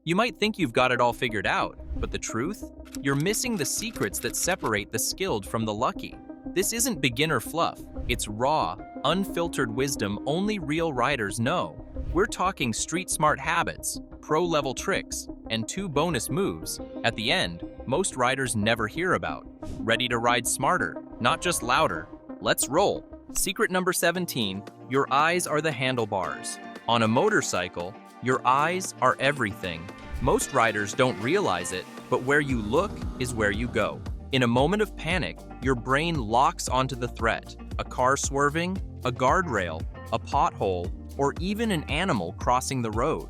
You might think you've got it all figured out, but the truth? You're missing the secrets that separate the skilled from the lucky. This isn't beginner fluff. It's raw, unfiltered wisdom only real riders know. We're talking street-smart habits, pro-level tricks, and 2 bonus moves, at the end, most riders never hear about. Ready to ride smarter, not just louder. Let's roll. Secret number 17, your eyes are the handlebars. On a motorcycle, your eyes are everything. Most riders don't realize it, but where you look is where you go. In a moment of panic, your brain locks onto the threat. A car swerving, a guardrail, a pothole, or even an animal crossing the road.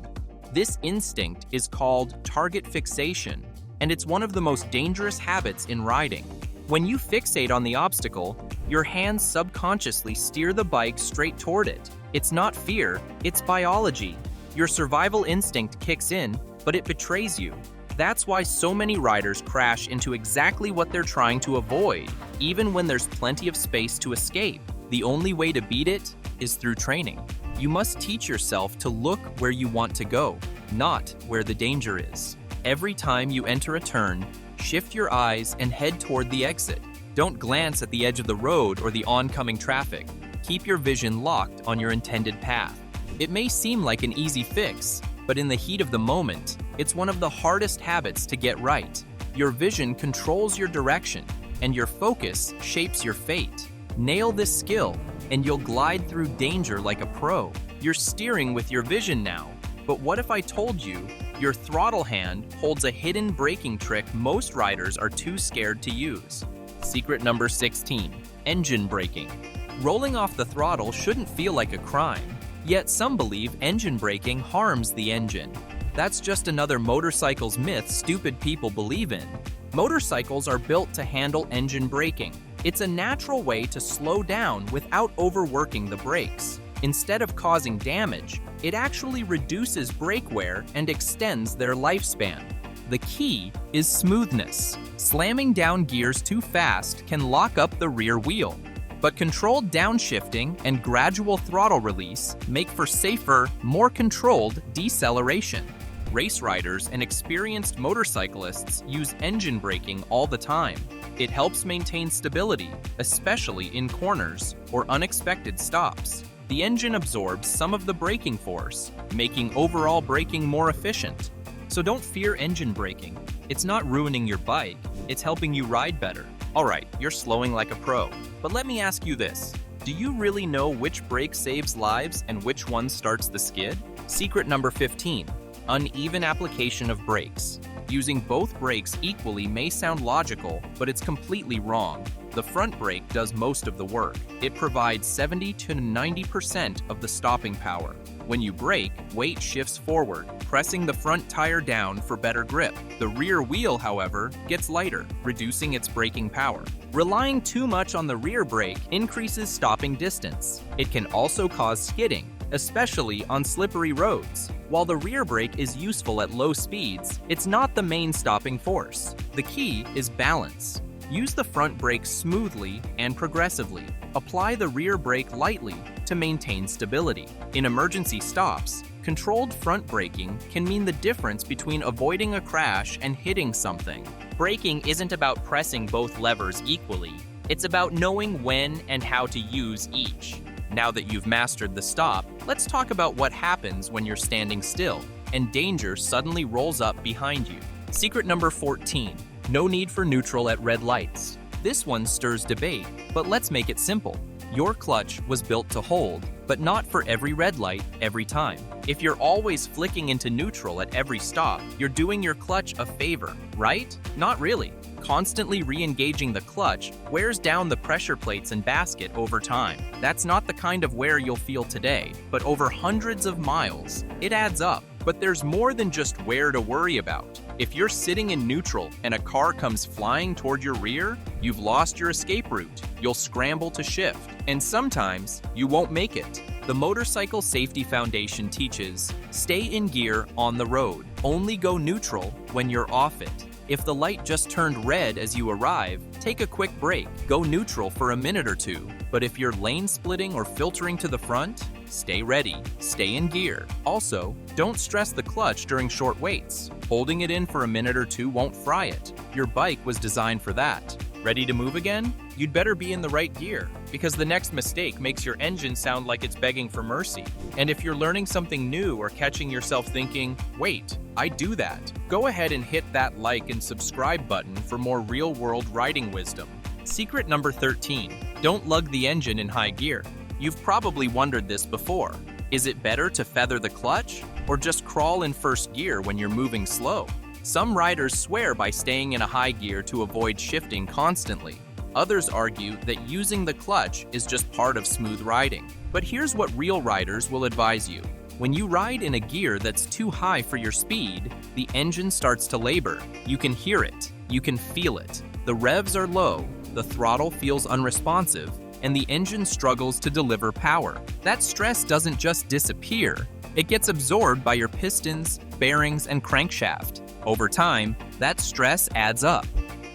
This instinct is called target fixation, and it's one of the most dangerous habits in riding. When you fixate on the obstacle, your hands subconsciously steer the bike straight toward it. It's not fear, it's biology. Your survival instinct kicks in, but it betrays you. That's why so many riders crash into exactly what they're trying to avoid, even when there's plenty of space to escape. The only way to beat it is through training. You must teach yourself to look where you want to go, not where the danger is. Every time you enter a turn, shift your eyes and head toward the exit. Don't glance at the edge of the road or the oncoming traffic. Keep your vision locked on your intended path. It may seem like an easy fix, but in the heat of the moment, it's one of the hardest habits to get right. Your vision controls your direction, and your focus shapes your fate. Nail this skill, and you'll glide through danger like a pro. You're steering with your vision now. But what if I told you your throttle hand holds a hidden braking trick most riders are too scared to use? Secret number 16, engine braking. Rolling off the throttle shouldn't feel like a crime. Yet some believe engine braking harms the engine. That's just another motorcycle's myth stupid people believe in. Motorcycles are built to handle engine braking. It's a natural way to slow down without overworking the brakes. Instead of causing damage, it actually reduces brake wear and extends their lifespan. The key is smoothness. Slamming down gears too fast can lock up the rear wheel. But controlled downshifting and gradual throttle release make for safer, more controlled deceleration. Race riders and experienced motorcyclists use engine braking all the time. It helps maintain stability, especially in corners or unexpected stops. The engine absorbs some of the braking force, making overall braking more efficient. So don't fear engine braking. It's not ruining your bike, it's helping you ride better. Alright, you're slowing like a pro. But let me ask you this. Do you really know which brake saves lives and which one starts the skid? Secret number 15. Uneven application of brakes. Using both brakes equally may sound logical, but it's completely wrong. The front brake does most of the work. It provides 70 to 90% of the stopping power. When you brake, weight shifts forward, pressing the front tire down for better grip. The rear wheel, however, gets lighter, reducing its braking power. Relying too much on the rear brake increases stopping distance. It can also cause skidding, especially on slippery roads. While the rear brake is useful at low speeds, it's not the main stopping force. The key is balance. Use the front brake smoothly and progressively. Apply the rear brake lightly to maintain stability. In emergency stops, controlled front braking can mean the difference between avoiding a crash and hitting something. Braking isn't about pressing both levers equally. It's about knowing when and how to use each. Now that you've mastered the stop, let's talk about what happens when you're standing still and danger suddenly rolls up behind you. Secret number 14. No need for neutral at red lights. This one stirs debate, but let's make it simple. Your clutch was built to hold, but not for every red light every time. If you're always flicking into neutral at every stop, you're doing your clutch a favor, right? Not really. Constantly re-engaging the clutch wears down the pressure plates and basket over time. That's not the kind of wear you'll feel today, but over hundreds of miles, it adds up. But there's more than just wear to worry about. If you're sitting in neutral and a car comes flying toward your rear, you've lost your escape route. You'll scramble to shift, and sometimes you won't make it. The Motorcycle Safety Foundation teaches, stay in gear on the road. Only go neutral when you're off it. If the light just turned red as you arrive, take a quick break. Go neutral for a minute or two. But if you're lane splitting or filtering to the front, Stay ready, stay in gear. Also, don't stress the clutch during short waits. Holding it in for a minute or two won't fry it. Your bike was designed for that. Ready to move again? You'd better be in the right gear, because the next mistake makes your engine sound like it's begging for mercy. And if you're learning something new or catching yourself thinking, wait, I do that, go ahead and hit that like and subscribe button for more real-world riding wisdom. Secret number 13, don't lug the engine in high gear. You've probably wondered this before. Is it better to feather the clutch or just crawl in first gear when you're moving slow? Some riders swear by staying in a high gear to avoid shifting constantly. Others argue that using the clutch is just part of smooth riding. But here's what real riders will advise you. When you ride in a gear that's too high for your speed, the engine starts to labor. You can hear it. You can feel it. The revs are low, the throttle feels unresponsive, and the engine struggles to deliver power. That stress doesn't just disappear. It gets absorbed by your pistons, bearings, and crankshaft. Over time, that stress adds up.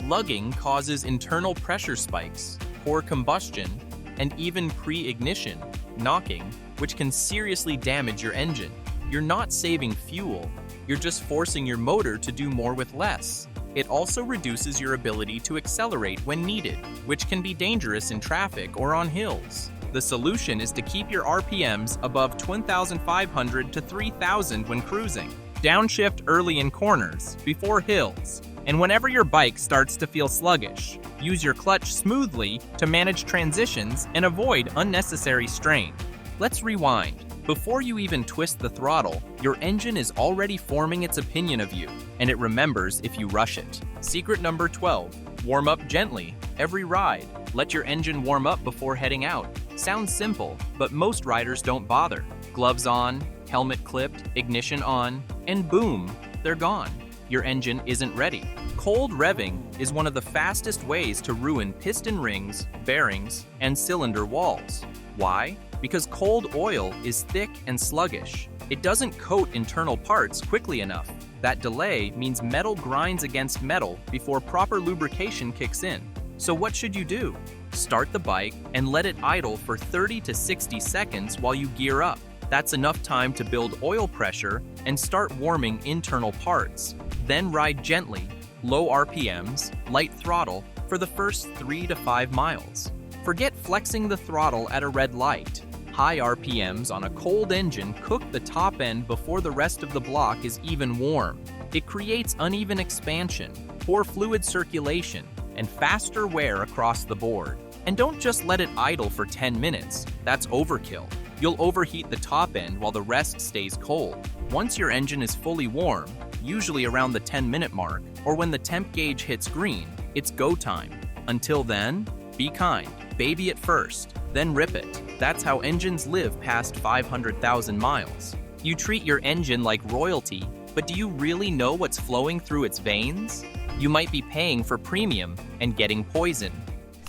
Lugging causes internal pressure spikes, poor combustion, and even pre-ignition, knocking, which can seriously damage your engine. You're not saving fuel, you're just forcing your motor to do more with less. It also reduces your ability to accelerate when needed, which can be dangerous in traffic or on hills. The solution is to keep your RPMs above 2,500 to 3,000 when cruising. Downshift early in corners, before hills, and whenever your bike starts to feel sluggish. Use your clutch smoothly to manage transitions and avoid unnecessary strain. Let's rewind. Before you even twist the throttle, your engine is already forming its opinion of you, and it remembers if you rush it. Secret number 12, warm up gently. Every ride, let your engine warm up before heading out. Sounds simple, but most riders don't bother. Gloves on, helmet clipped, ignition on, and boom, they're gone. Your engine isn't ready. Cold revving is one of the fastest ways to ruin piston rings, bearings, and cylinder walls. Why? Because cold oil is thick and sluggish. It doesn't coat internal parts quickly enough. That delay means metal grinds against metal before proper lubrication kicks in. So what should you do? Start the bike and let it idle for 30 to 60 seconds while you gear up. That's enough time to build oil pressure and start warming internal parts. Then ride gently, low RPMs, light throttle for the first 3 to 5 miles. Forget flexing the throttle at a red light. High RPMs on a cold engine cook the top end before the rest of the block is even warm. It creates uneven expansion, poor fluid circulation, and faster wear across the board. And don't just let it idle for 10 minutes. That's overkill. You'll overheat the top end while the rest stays cold. Once your engine is fully warm, usually around the 10-minute mark, or when the temp gauge hits green, it's go time. Until then, be kind. Baby it first, then rip it. That's how engines live past 500,000 miles. You treat your engine like royalty, but do you really know what's flowing through its veins? You might be paying for premium and getting poison.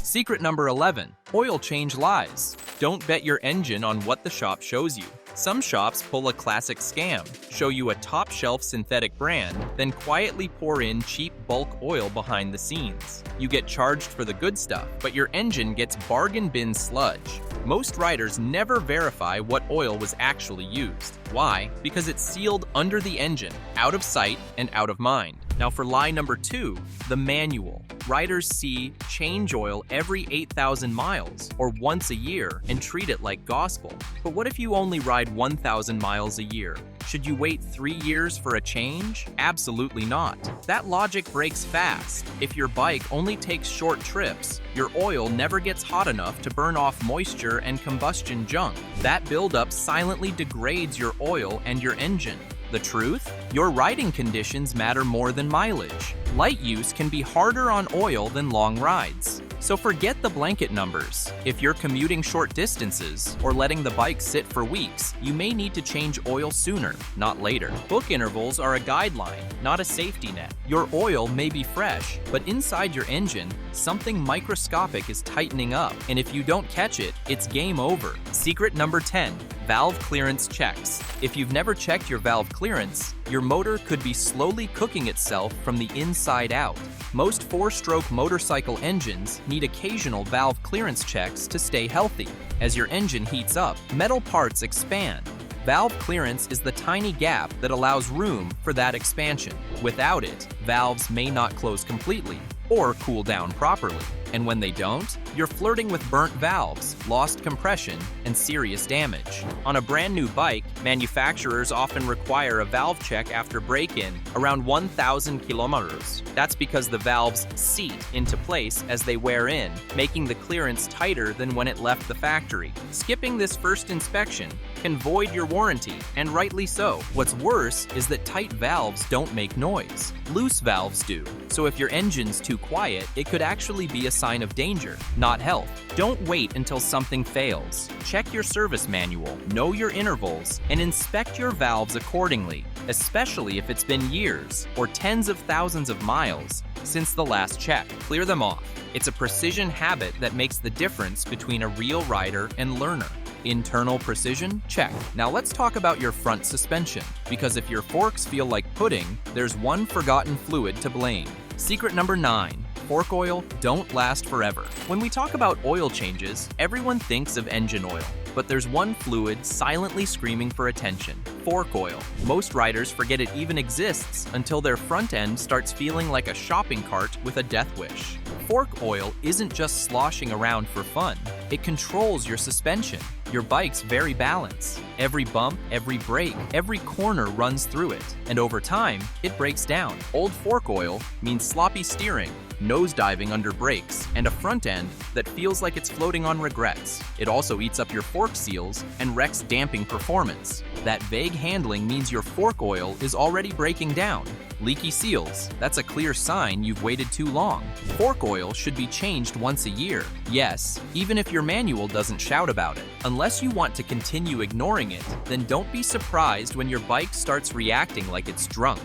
Secret number 11, oil change lies. Don't bet your engine on what the shop shows you. Some shops pull a classic scam, show you a top-shelf synthetic brand, then quietly pour in cheap bulk oil behind the scenes. You get charged for the good stuff, but your engine gets bargain bin sludge. Most riders never verify what oil was actually used. Why? Because it's sealed under the engine, out of sight and out of mind. Now for lie number 2, the manual. Riders see change oil every 8,000 miles or once a year and treat it like gospel. But what if you only ride 1,000 miles a year? Should you wait 3 years for a change? Absolutely not. That logic breaks fast. If your bike only takes short trips, your oil never gets hot enough to burn off moisture and combustion junk. That buildup silently degrades your oil and your engine. The truth? Your riding conditions matter more than mileage. Light use can be harder on oil than long rides. So forget the blanket numbers. If you're commuting short distances or letting the bike sit for weeks, you may need to change oil sooner, not later. Book intervals are a guideline, not a safety net. Your oil may be fresh, but inside your engine, something microscopic is tightening up, and if you don't catch it, it's game over. Secret number 10, Valve clearance checks. If you've never checked your valve clearance, your motor could be slowly cooking itself from the inside out. Most 4-stroke motorcycle engines need occasional valve clearance checks to stay healthy. As your engine heats up, metal parts expand. Valve clearance is the tiny gap that allows room for that expansion. Without it, valves may not close completely or cool down properly. And when they don't, you're flirting with burnt valves, lost compression, and serious damage. On a brand new bike, manufacturers often require a valve check after break-in around 1,000 kilometers. That's because the valves seat into place as they wear in, making the clearance tighter than when it left the factory. Skipping this first inspection can void your warranty, and rightly so. What's worse is that tight valves don't make noise. Loose valves do. So if your engine's too quiet, it could actually be a sign of danger, not health. Don't wait until something fails. Check your service manual, know your intervals, and inspect your valves accordingly, especially if it's been years or tens of thousands of miles since the last check. Clear them off. It's a precision habit that makes the difference between a real rider and learner. Internal precision? Check. Now let's talk about your front suspension, because if your forks feel like pudding, there's one forgotten fluid to blame. Secret number 9. Fork oil don't last forever. When we talk about oil changes, everyone thinks of engine oil, but there's one fluid silently screaming for attention: fork oil. Most riders forget it even exists until their front end starts feeling like a shopping cart with a death wish. Fork oil isn't just sloshing around for fun. It controls your suspension. Your bike's very balanced. Every bump, every brake, every corner runs through it, and over time, it breaks down. Old fork oil means sloppy steering, nosediving under brakes, and a front end that feels like it's floating on regrets. It also eats up your fork seals and wrecks damping performance. That vague handling means your fork oil is already breaking down. Leaky seals, that's a clear sign you've waited too long. Fork oil should be changed once a year. Yes, even if your manual doesn't shout about it. Unless you want to continue ignoring it, then don't be surprised when your bike starts reacting like it's drunk.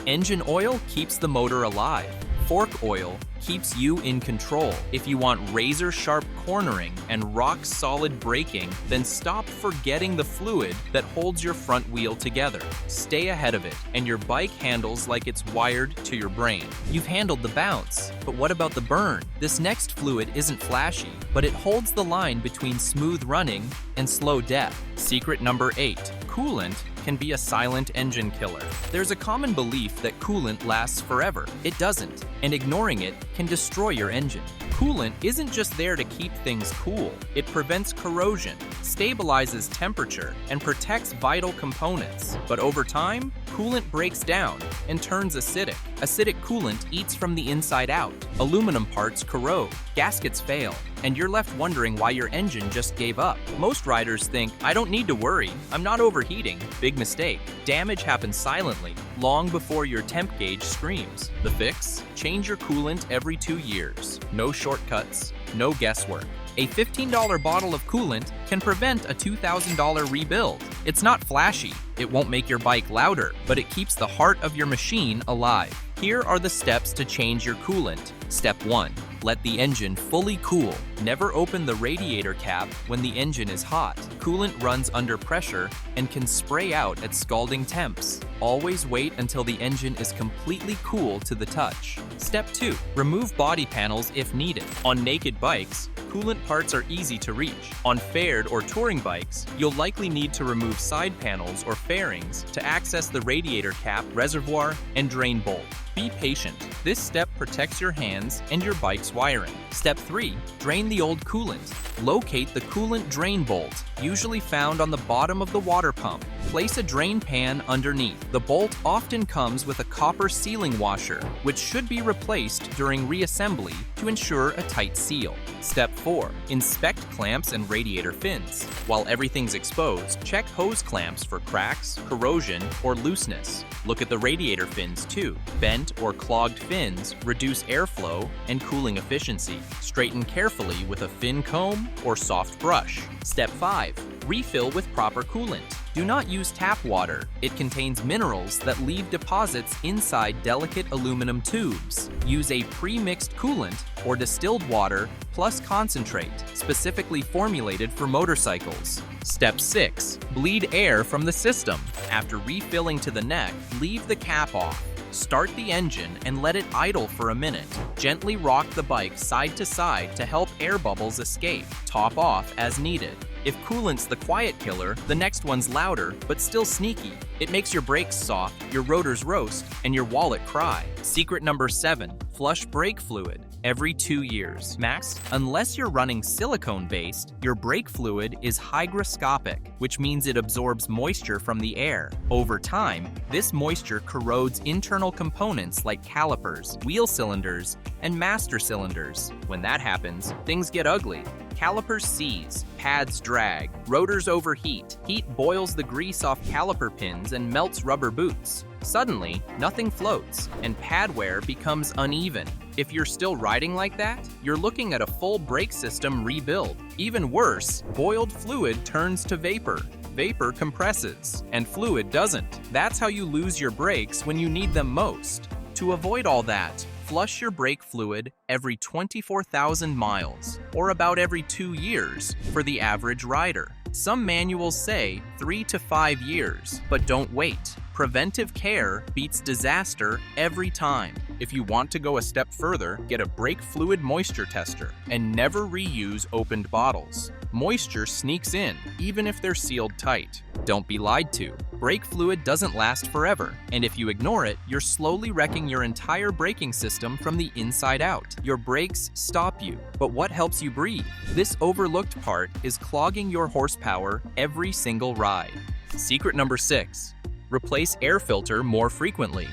Engine oil keeps the motor alive. Fork oil keeps you in control. If you want razor-sharp cornering and rock-solid braking, then stop forgetting the fluid that holds your front wheel together. Stay ahead of it, and your bike handles like it's wired to your brain. You've handled the bounce, but what about the burn? This next fluid isn't flashy, but it holds the line between smooth running and slow death. Secret number 8. Coolant can be a silent engine killer. There's a common belief that coolant lasts forever. It doesn't, and ignoring it can destroy your engine. Coolant isn't just there to keep things cool. It prevents corrosion, stabilizes temperature, and protects vital components. But over time, coolant breaks down and turns acidic. Acidic coolant eats from the inside out. Aluminum parts corrode, gaskets fail, and you're left wondering why your engine just gave up. Most riders think, I don't need to worry, I'm not overheating. Big mistake. Damage happens silently, long before your temp gauge screams. The fix? Change your coolant every 2 years. No shortcuts, no guesswork. A $15 bottle of coolant can prevent a $2,000 rebuild. It's not flashy, it won't make your bike louder, but it keeps the heart of your machine alive. Here are the steps to change your coolant. Step 1. Let the engine fully cool. Never open the radiator cap when the engine is hot. Coolant runs under pressure and can spray out at scalding temps. Always wait until the engine is completely cool to the touch. Step 2. Remove body panels if needed. On naked bikes, coolant parts are easy to reach. On faired or touring bikes, you'll likely need to remove side panels or fairings to access the radiator cap, reservoir, and drain bolt. Be patient. This step protects your hands and your bike's wiring. Step 3. Drain the old coolant. Locate the coolant drain bolt, usually found on the bottom of the water pump. Place a drain pan underneath. The bolt often comes with a copper sealing washer, which should be replaced during reassembly to ensure a tight seal. Step 4. Inspect clamps and radiator fins. While everything's exposed, check hose clamps for cracks, corrosion, or looseness. Look at the radiator fins too. Bent or clogged fins reduce airflow and cooling efficiency. Straighten carefully with a fin comb or soft brush. Step 5. Refill with proper coolant. Do not use tap water. It contains minerals that leave deposits inside delicate aluminum tubes. Use a pre-mixed coolant or distilled water plus concentrate, specifically formulated for motorcycles. Step 6. Bleed air from the system. After refilling to the neck, leave the cap off. Start the engine and let it idle for a minute. Gently rock the bike side to side to help air bubbles escape. Top off as needed. If coolant's the quiet killer, the next one's louder, but still sneaky. It makes your brakes soft, your rotors roast, and your wallet cry. Secret number 7. Flush brake fluid every 2 years. Max, unless you're running silicone-based, your brake fluid is hygroscopic, which means it absorbs moisture from the air. Over time, this moisture corrodes internal components like calipers, wheel cylinders, and master cylinders. When that happens, things get ugly. Calipers seize, pads drag, rotors overheat, heat boils the grease off caliper pins and melts rubber boots. Suddenly, nothing floats, and pad wear becomes uneven. If you're still riding like that, you're looking at a full brake system rebuild. Even worse, boiled fluid turns to vapor. Vapor compresses, and fluid doesn't. That's how you lose your brakes when you need them most. To avoid all that, flush your brake fluid every 24,000 miles, or about every 2 years for the average rider. Some manuals say 3 to 5 years, but don't wait. Preventive care beats disaster every time. If you want to go a step further, get a brake fluid moisture tester and never reuse opened bottles. Moisture sneaks in, even if they're sealed tight. Don't be lied to. Brake fluid doesn't last forever, and if you ignore it, you're slowly wrecking your entire braking system from the inside out. Your brakes stop you, but what helps you breathe? This overlooked part is clogging your horsepower every single ride. Secret number 6. Replace air filter more frequently.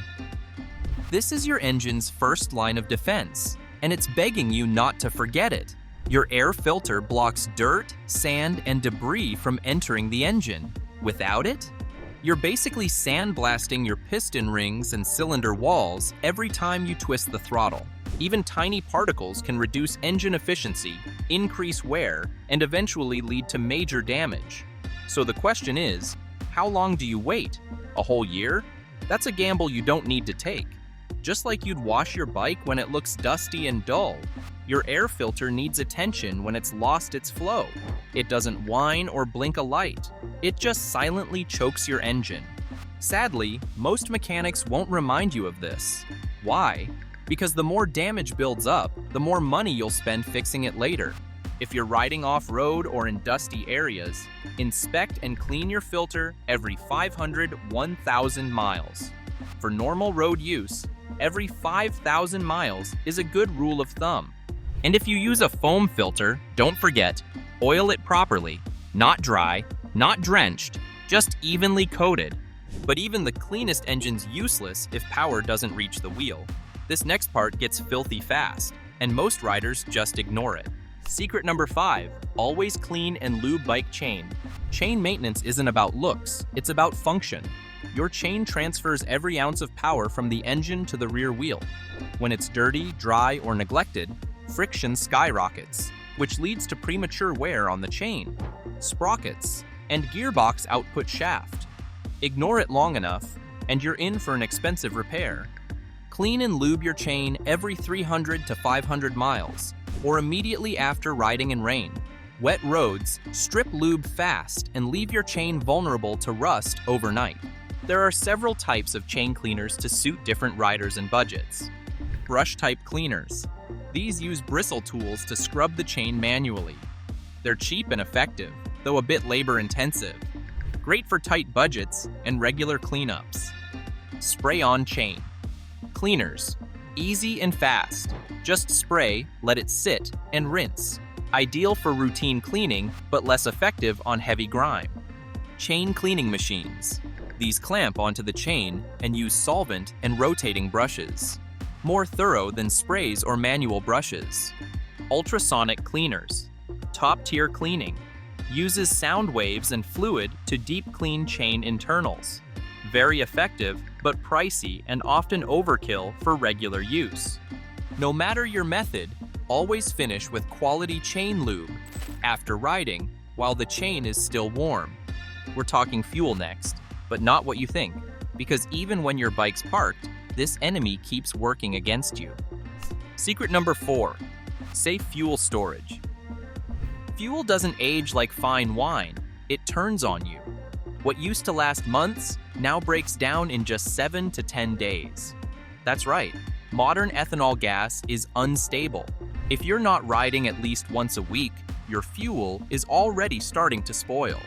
This is your engine's first line of defense, and it's begging you not to forget it. Your air filter blocks dirt, sand, and debris from entering the engine. Without it, you're basically sandblasting your piston rings and cylinder walls every time you twist the throttle. Even tiny particles can reduce engine efficiency, increase wear, and eventually lead to major damage. So the question is, how long do you wait? A whole year? That's a gamble you don't need to take. Just like you'd wash your bike when it looks dusty and dull, your air filter needs attention when it's lost its flow. It doesn't whine or blink a light. It just silently chokes your engine. Sadly, most mechanics won't remind you of this. Why? Because the more damage builds up, the more money you'll spend fixing it later. If you're riding off-road or in dusty areas, inspect and clean your filter every 500–1,000 miles. For normal road use, every 5,000 miles is a good rule of thumb. And if you use a foam filter, don't forget, oil it properly. Not dry, not drenched, just evenly coated. But even the cleanest engine's useless if power doesn't reach the wheel. This next part gets filthy fast, and most riders just ignore it. Secret number 5, always clean and lube bike chain. Chain maintenance isn't about looks, it's about function. Your chain transfers every ounce of power from the engine to the rear wheel. When it's dirty, dry, or neglected, friction skyrockets, which leads to premature wear on the chain, sprockets, and gearbox output shaft. Ignore it long enough, and you're in for an expensive repair. Clean and lube your chain every 300 to 500 miles, or immediately after riding in rain. Wet roads, strip lube fast and leave your chain vulnerable to rust overnight. There are several types of chain cleaners to suit different riders and budgets. Brush-type cleaners. These use bristle tools to scrub the chain manually. They're cheap and effective, though a bit labor-intensive. Great for tight budgets and regular cleanups. Spray-on chain. Cleaners. Easy and fast. Just spray, let it sit, and rinse. Ideal for routine cleaning, but less effective on heavy grime. Chain cleaning machines. These clamp onto the chain and use solvent and rotating brushes. More thorough than sprays or manual brushes. Ultrasonic cleaners. Top-tier cleaning. Uses sound waves and fluid to deep clean chain internals. Very effective, but pricey and often overkill for regular use. No matter your method, always finish with quality chain lube after riding while the chain is still warm. We're talking fuel next, but not what you think, because even when your bike's parked, this enemy keeps working against you. Secret number 4, safe fuel storage. Fuel doesn't age like fine wine, it turns on you. What used to last months now breaks down in just 7 to 10 days. That's right, modern ethanol gas is unstable. If you're not riding at least once a week, your fuel is already starting to spoil.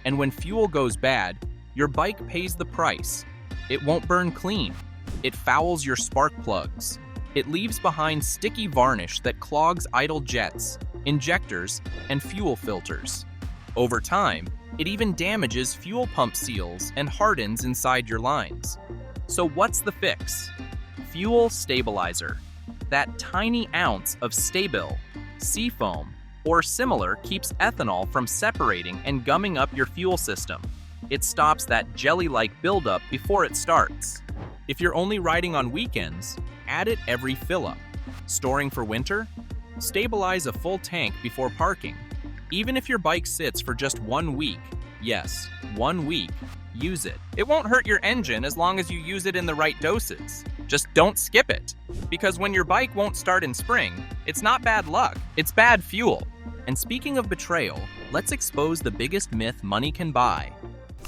And when fuel goes bad, your bike pays the price. It won't burn clean. It fouls your spark plugs. It leaves behind sticky varnish that clogs idle jets, injectors, and fuel filters. Over time, it even damages fuel pump seals and hardens inside your lines. So what's the fix? Fuel stabilizer. That tiny ounce of Stabil, seafoam, or similar keeps ethanol from separating and gumming up your fuel system. It stops that jelly-like buildup before it starts. If you're only riding on weekends, add it every fill-up. Storing for winter? Stabilize a full tank before parking. Even if your bike sits for just 1 week, yes, 1 week, use it. It won't hurt your engine as long as you use it in the right doses. Just don't skip it. Because when your bike won't start in spring, it's not bad luck, it's bad fuel. And speaking of betrayal, let's expose the biggest myth money can buy.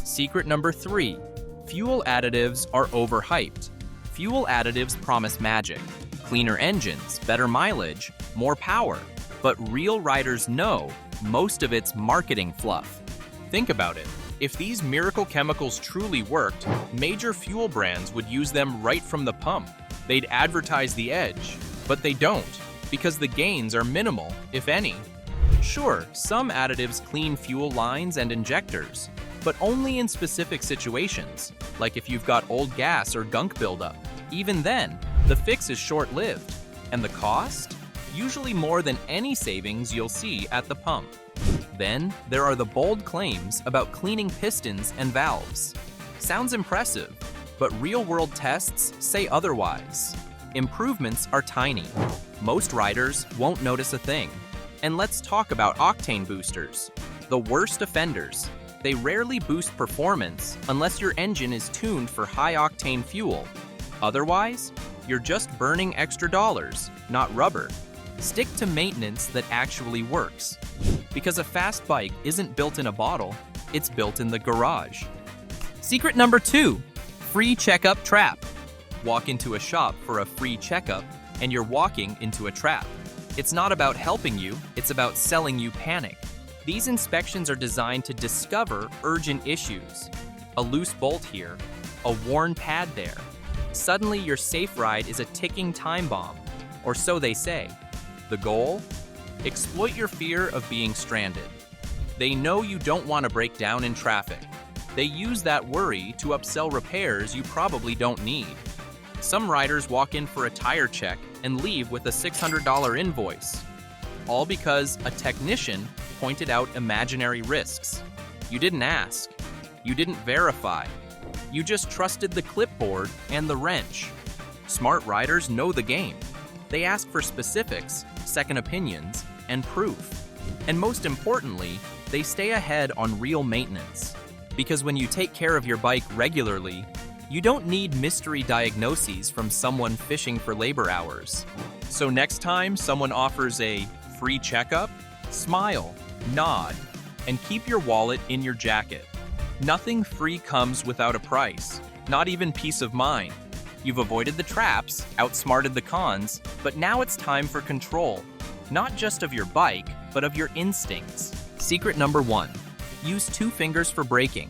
Secret number 3, fuel additives are overhyped. Fuel additives promise magic, cleaner engines, better mileage, more power. But real riders know most of it's marketing fluff. Think about it. If these miracle chemicals truly worked, major fuel brands would use them right from the pump. They'd advertise the edge, but they don't, because the gains are minimal, if any. Sure, some additives clean fuel lines and injectors, but only in specific situations, like if you've got old gas or gunk buildup. Even then, the fix is short-lived, and the cost? Usually more than any savings you'll see at the pump. Then, there are the bold claims about cleaning pistons and valves. Sounds impressive, but real-world tests say otherwise. Improvements are tiny. Most riders won't notice a thing. And let's talk about octane boosters. The worst offenders. They rarely boost performance unless your engine is tuned for high-octane fuel. Otherwise, you're just burning extra dollars, not rubber. Stick to maintenance that actually works. Because a fast bike isn't built in a bottle, it's built in the garage. Secret number 2, free checkup trap. Walk into a shop for a free checkup, and you're walking into a trap. It's not about helping you, it's about selling you panic. These inspections are designed to discover urgent issues. A loose bolt here, a worn pad there. Suddenly your safe ride is a ticking time bomb, or so they say. The goal? Exploit your fear of being stranded. They know you don't want to break down in traffic. They use that worry to upsell repairs you probably don't need. Some riders walk in for a tire check and leave with a $600 invoice. All because a technician pointed out imaginary risks. You didn't ask. You didn't verify. You just trusted the clipboard and the wrench. Smart riders know the game. They ask for specifics, second opinions, and proof. And most importantly, they stay ahead on real maintenance. Because when you take care of your bike regularly, you don't need mystery diagnoses from someone fishing for labor hours. So next time someone offers a free checkup, smile, nod, and keep your wallet in your jacket. Nothing free comes without a price, not even peace of mind. You've avoided the traps, outsmarted the cons, but now it's time for control. Not just of your bike, but of your instincts. Secret number 1, use 2 fingers for braking.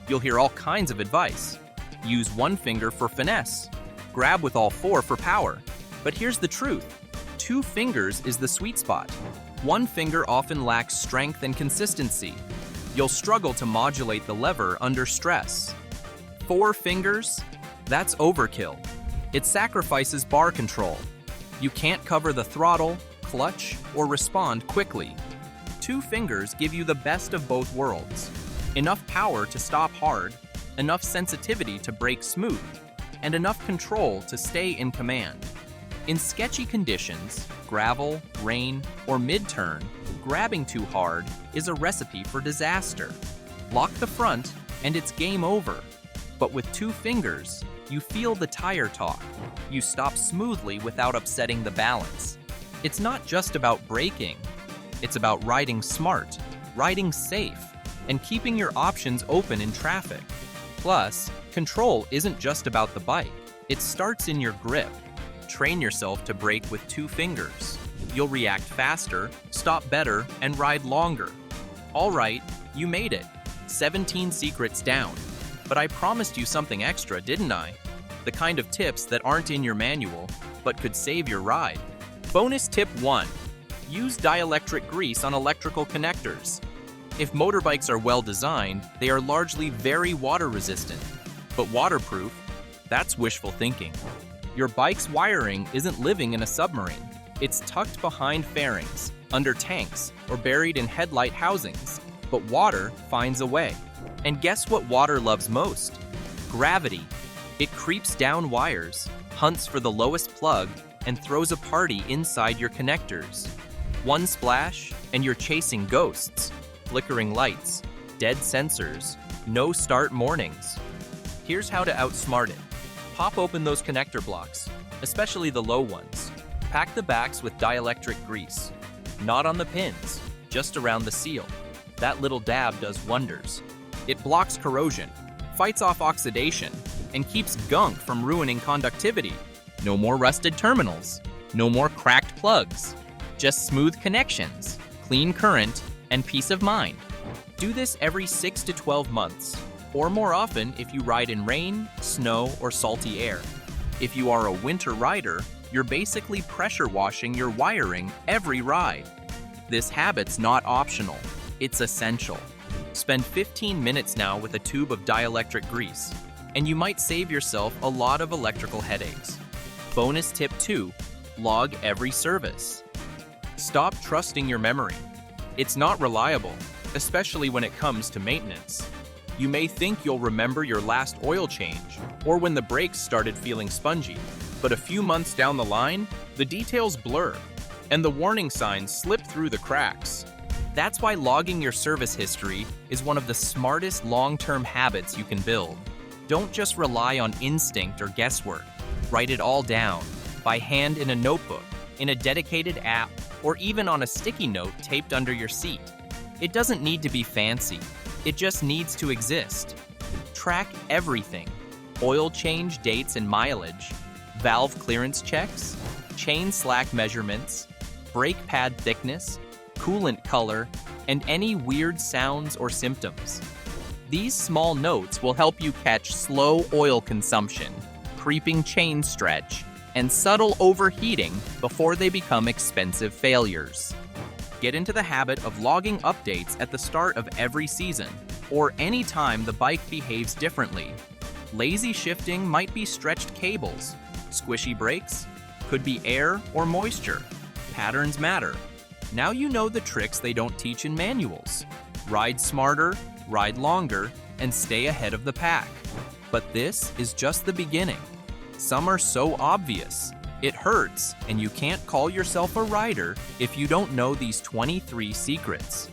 You'll hear all kinds of advice. Use 1 finger for finesse. Grab with all 4 for power. But here's the truth. 2 fingers is the sweet spot. 1 finger often lacks strength and consistency. You'll struggle to modulate the lever under stress. 4 fingers? That's overkill. It sacrifices bar control. You can't cover the throttle, clutch, or respond quickly. 2 fingers give you the best of both worlds. Enough power to stop hard, enough sensitivity to brake smooth, and enough control to stay in command. In sketchy conditions, gravel, rain, or mid-turn, grabbing too hard is a recipe for disaster. Lock the front, and it's game over. But with 2 fingers, you feel the tire talk. You stop smoothly without upsetting the balance. It's not just about braking. It's about riding smart, riding safe, and keeping your options open in traffic. Plus, control isn't just about the bike. It starts in your grip. Train yourself to brake with 2 fingers. You'll react faster, stop better, and ride longer. All right, you made it. 17 secrets down. But I promised you something extra, didn't I? The kind of tips that aren't in your manual, but could save your ride. Bonus tip 1. Use dielectric grease on electrical connectors. If motorbikes are well designed, they are largely very water resistant. But waterproof? That's wishful thinking. Your bike's wiring isn't living in a submarine. It's tucked behind fairings, under tanks, or buried in headlight housings. But water finds a way. And guess what water loves most? Gravity. It creeps down wires, hunts for the lowest plug, and throws a party inside your connectors. One splash, and you're chasing ghosts. Flickering lights, dead sensors, no start mornings. Here's how to outsmart it. Pop open those connector blocks, especially the low ones. Pack the backs with dielectric grease. Not on the pins, just around the seal. That little dab does wonders. It blocks corrosion, fights off oxidation, and keeps gunk from ruining conductivity. No more rusted terminals, no more cracked plugs. Just smooth connections, clean current, and peace of mind. Do this every 6 to 12 months, or more often if you ride in rain, snow, or salty air. If you are a winter rider, you're basically pressure washing your wiring every ride. This habit's not optional, it's essential. Spend 15 minutes now with a tube of dielectric grease, and you might save yourself a lot of electrical headaches. Bonus tip 2, log every service. Stop trusting your memory. It's not reliable, especially when it comes to maintenance. You may think you'll remember your last oil change, or when the brakes started feeling spongy, but a few months down the line, the details blur, and the warning signs slip through the cracks. That's why logging your service history is one of the smartest long-term habits you can build. Don't just rely on instinct or guesswork. Write it all down, by hand in a notebook, in a dedicated app, or even on a sticky note taped under your seat. It doesn't need to be fancy. It just needs to exist. Track everything. Oil change dates and mileage, valve clearance checks, chain slack measurements, brake pad thickness, coolant color, and any weird sounds or symptoms. These small notes will help you catch slow oil consumption, creeping chain stretch, and subtle overheating before they become expensive failures. Get into the habit of logging updates at the start of every season, or any time the bike behaves differently. Lazy shifting might be stretched cables. Squishy brakes could be air or moisture. Patterns matter. Now you know the tricks they don't teach in manuals. Ride smarter, ride longer, and stay ahead of the pack. But this is just the beginning. Some are so obvious. It hurts, and you can't call yourself a rider if you don't know these 23 secrets.